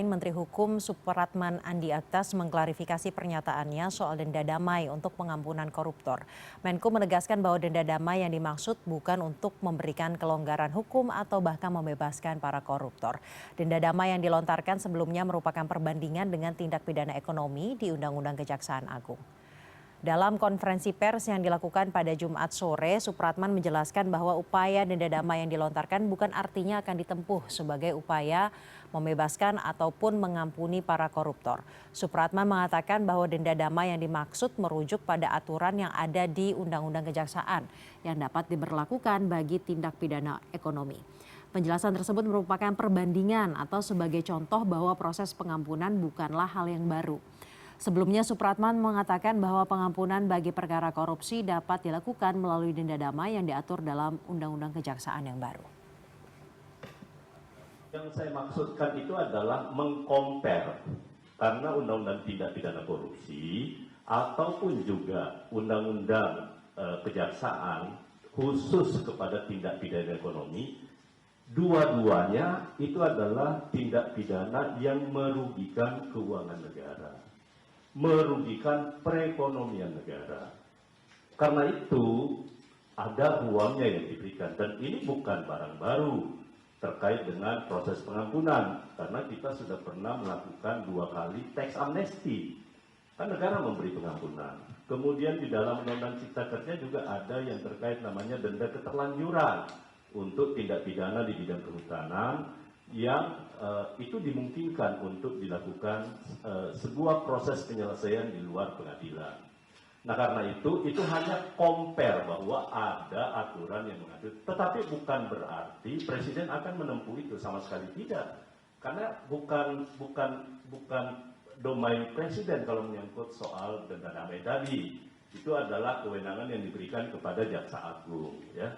Menteri Hukum Supratman Andi Aktas mengklarifikasi pernyataannya soal denda damai untuk pengampunan koruptor. Menko menegaskan bahwa denda damai yang dimaksud bukan untuk memberikan kelonggaran hukum atau bahkan membebaskan para koruptor. Denda damai yang dilontarkan sebelumnya merupakan perbandingan dengan tindak pidana ekonomi di Undang-Undang Kejaksaan Agung. Dalam konferensi pers yang dilakukan pada Jumat sore, Supratman menjelaskan bahwa upaya denda damai yang dilontarkan bukan artinya akan ditempuh sebagai upaya membebaskan ataupun mengampuni para koruptor. Supratman mengatakan bahwa denda damai yang dimaksud merujuk pada aturan yang ada di Undang-Undang Kejaksaan yang dapat diberlakukan bagi tindak pidana ekonomi. Penjelasan tersebut merupakan perbandingan atau sebagai contoh bahwa proses pengampunan bukanlah hal yang baru. Sebelumnya Supratman mengatakan bahwa pengampunan bagi perkara korupsi dapat dilakukan melalui denda damai yang diatur dalam Undang-Undang Kejaksaan yang baru. Yang saya maksudkan itu adalah mengcompare, karena Undang-Undang Tindak Pidana Korupsi ataupun juga Undang-Undang Kejaksaan khusus kepada tindak pidana ekonomi, dua-duanya itu adalah tindak pidana yang merugikan keuangan negara, merugikan perekonomian negara. Karena itu ada ruangnya yang diberikan, dan ini bukan barang baru terkait dengan proses pengampunan, karena kita sudah pernah melakukan 2 kali tax amnesty, kan negara memberi pengampunan. Kemudian di dalam Undang-Undang Cipta Kerja juga ada yang terkait namanya denda keterlanjuran untuk tindak pidana di bidang kehutanan yang itu dimungkinkan untuk dilakukan sebuah proses penyelesaian di luar pengadilan. Nah, karena itu hanya compare bahwa ada aturan yang mengatur, tetapi bukan berarti Presiden akan menempuh itu, sama sekali tidak. Karena bukan domain Presiden kalau menyangkut soal denda damai tadi. Itu adalah kewenangan yang diberikan kepada Jaksa Agung, ya.